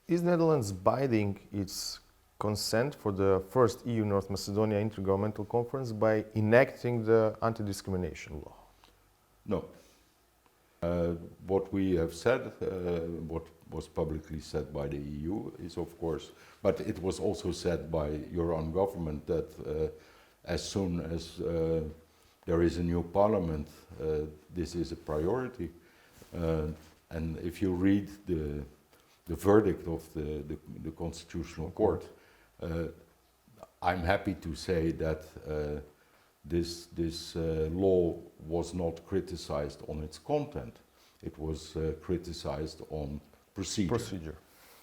Is Netherlands binding its consent for the first EU North Macedonia Intergovernmental Conference by enacting the anti-discrimination law? No. What we have said, what was publicly said by the EU is of course, but it was also said by your own government that as soon as there is a new parliament, this is a priority. And if you read the verdict of the Constitutional Court, I'm happy to say that this law was not criticized on its content. It was criticized on procedure.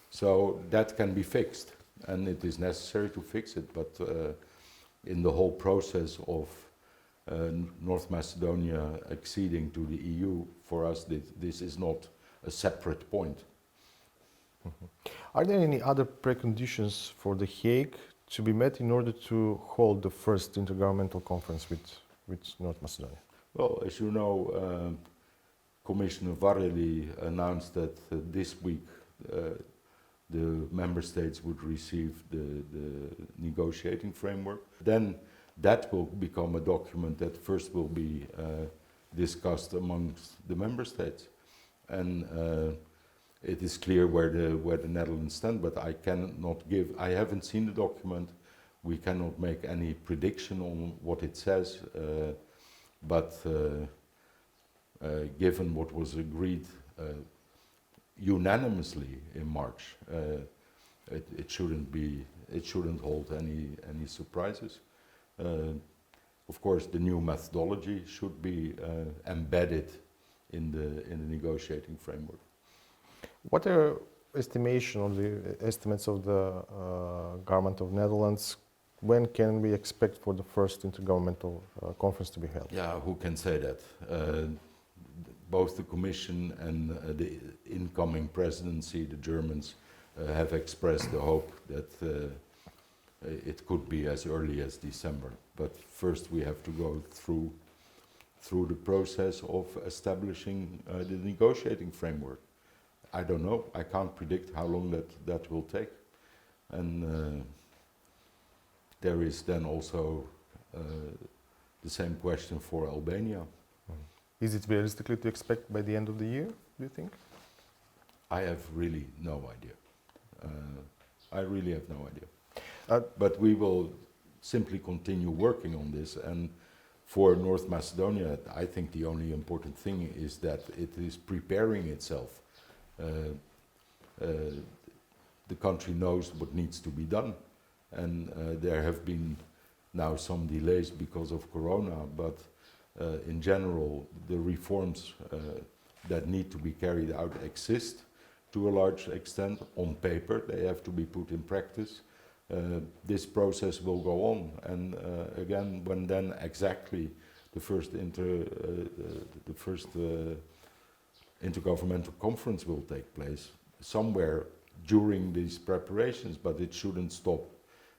So that can be fixed, and it is necessary to fix it. But in the whole process of North Macedonia acceding to the EU, for us this is not a separate point. Mm-hmm. Are there any other preconditions for The Hague to be met in order to hold the first intergovernmental conference with North Macedonia? Well, as you know, Commissioner Vareli announced that this week the member states would receive the negotiating framework. Then that will become a document that first will be discussed amongst the member states. And it is clear where the Netherlands stand, but I haven't seen the document. We cannot make any prediction on what it says, but given what was agreed unanimously in March, it shouldn't hold any surprises. Of course, the new methodology should be embedded in the negotiating framework. What are estimates of the government of Netherlands? When can we expect for the first intergovernmental conference to be held? Yeah, who can say that? Both the Commission and the incoming presidency, the Germans, have expressed the hope that it could be as early as December. But first we have to go through the process of establishing the negotiating framework. I don't know, I can't predict how long that will take. And there is then also the same question for Albania. Is it realistically to expect by the end of the year, do you think? I have really no idea. I really have no idea. But we will simply continue working on this. And for North Macedonia, I think the only important thing is that it is preparing itself. The country knows what needs to be done, and there have been now some delays because of Corona, but in general the reforms that need to be carried out exist to a large extent on paper. They have to be put in practice. This process will go on, and again, when then exactly the first intergovernmental conference will take place, somewhere during these preparations, but it shouldn't stop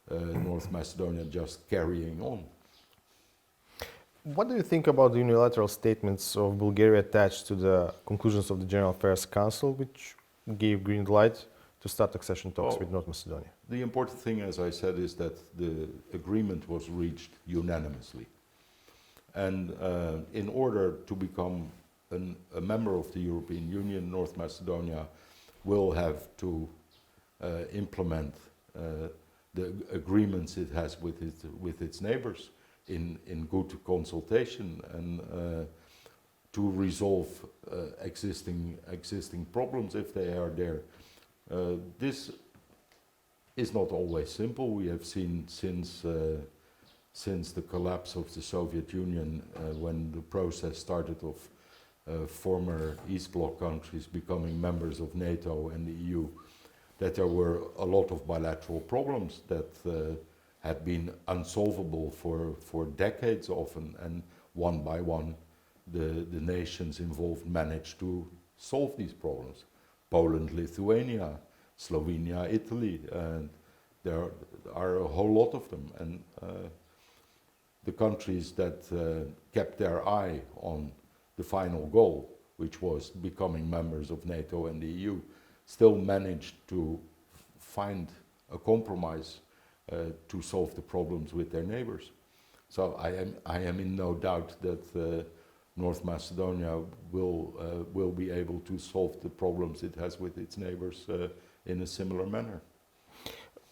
North Macedonia just carrying on. What do you think about the unilateral statements of Bulgaria attached to the conclusions of the General Affairs Council, which gave green light to start accession talks with North Macedonia? The important thing, as I said, is that the agreement was reached unanimously. And in order to become a member of the European Union, North Macedonia will have to implement the agreements it has with its neighbors in good consultation and to resolve existing problems if they are there. This is not always simple. We have seen since the collapse of the Soviet Union, when the process started of former East Bloc countries becoming members of NATO and the EU, that there were a lot of bilateral problems that had been unsolvable for decades often, and one by one the nations involved managed to solve these problems. Poland, Lithuania, Slovenia, Italy, there are a whole lot of them, and the countries that kept their eye on the final goal, which was becoming members of NATO and the EU, still managed to find a compromise to solve the problems with their neighbors. So I am in no doubt that North Macedonia will be able to solve the problems it has with its neighbors in a similar manner.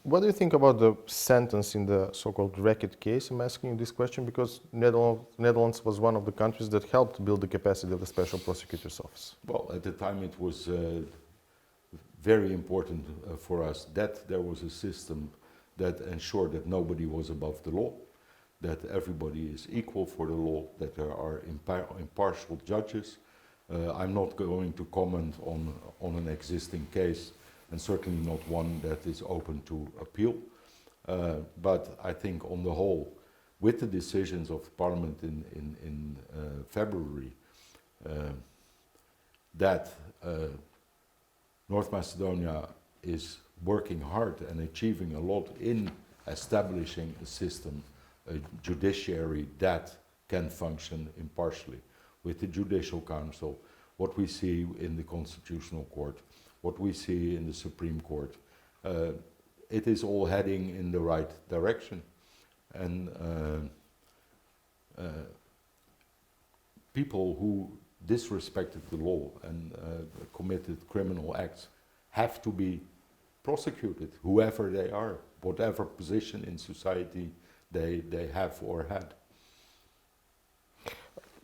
What do you think about the sentence in the so-called Racket case? I'm asking you this question because Netherlands was one of the countries that helped build the capacity of the Special Prosecutor's Office. Well, at the time it was very important for us that there was a system that ensured that nobody was above the law, that everybody is equal for the law, that there are impartial judges. I'm not going to comment on an existing case, and certainly not one that is open to appeal. But I think on the whole, with the decisions of Parliament in February, that North Macedonia is working hard and achieving a lot in establishing a system, a judiciary that can function impartially. With the Judicial Council, what we see in the Constitutional Court, what we see in the Supreme Court, it is all heading in the right direction. And people who disrespected the law and committed criminal acts have to be prosecuted, whoever they are, whatever position in society they have or had.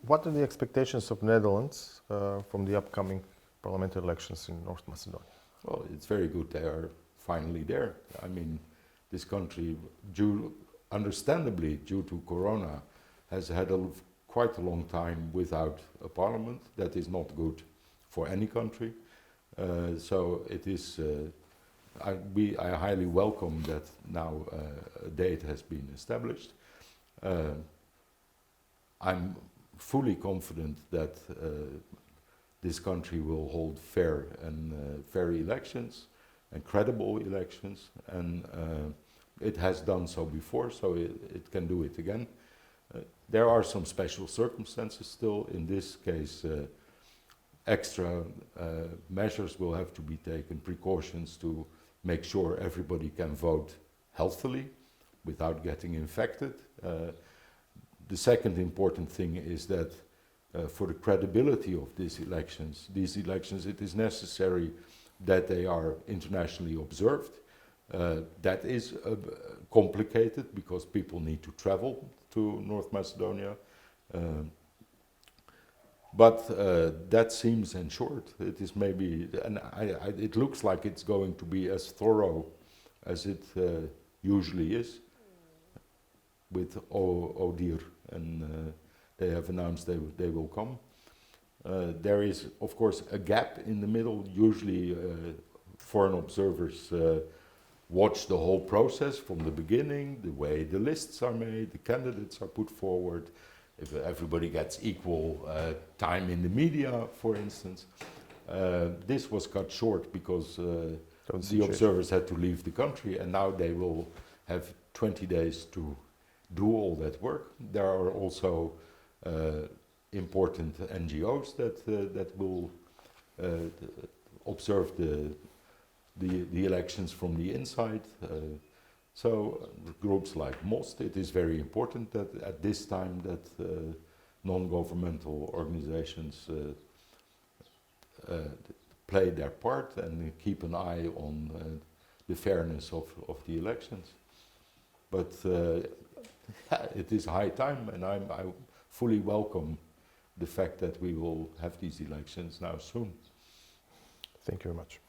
What are the expectations of Netherlands from the upcoming parliamentary elections in North Macedonia? Well, it's very good they are finally there. I mean, this country, understandably due to Corona, has had quite a long time without a parliament. That is not good for any country. So it is, I highly welcome that now a date has been established. I'm fully confident that this country will hold fair elections and credible elections, and it has done so before, so it can do it again. There are some special circumstances still. In this case, extra measures will have to be taken, precautions to make sure everybody can vote healthily without getting infected. The second important thing is that for the credibility of these elections, it is necessary that they are internationally observed. That is complicated because people need to travel to North Macedonia. But that seems ensured. It is maybe, and it looks like it's going to be as thorough as it usually is with ODIHR, and they have announced they will come. There is, of course, a gap in the middle. Usually foreign observers watch the whole process from the beginning, the way the lists are made, the candidates are put forward, if everybody gets equal time in the media, for instance. This was cut short because the observers had to leave the country, and now they will have 20 days to do all that work. There are also important NGOs that will observe the elections from the inside. So groups like MOST, it is very important that at this time that non-governmental organizations play their part and keep an eye on the fairness of the elections. But it is high time, and I fully welcome the fact that we will have these elections now soon. Thank you very much.